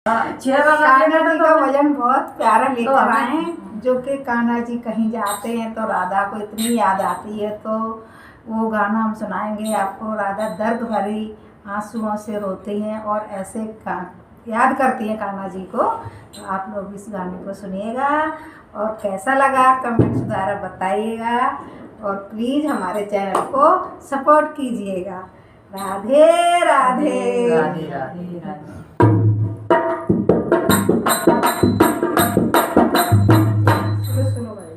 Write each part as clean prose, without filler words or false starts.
कान्हा जी का भजन बहुत प्यारा लेकर आए हैं, जो कि कान्हा जी कहीं जाते हैं तो राधा को इतनी याद आती है, तो वो गाना हम सुनाएंगे आपको। राधा दर्द भरी आंसुओं से रोती हैं और ऐसे याद करती हैं कान्हा जी को। तो आप लोग इस गाने को सुनिएगा और कैसा लगा कमेंट्स द्वारा बताइएगा, और प्लीज़ हमारे चैनल को सपोर्ट कीजिएगा। राधे राधे राधे राधे राधे। सुनो भाई।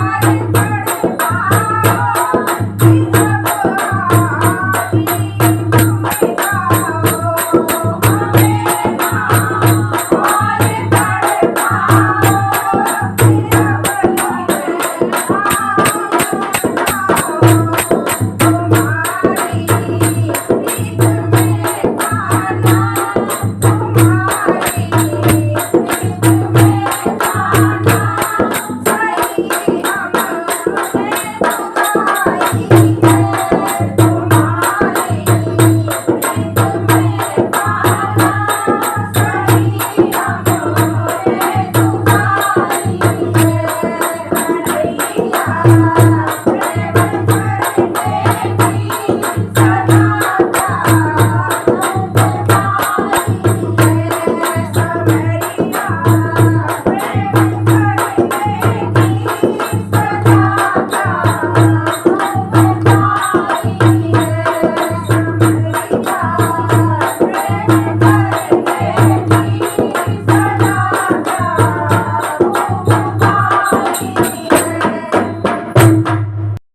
राधे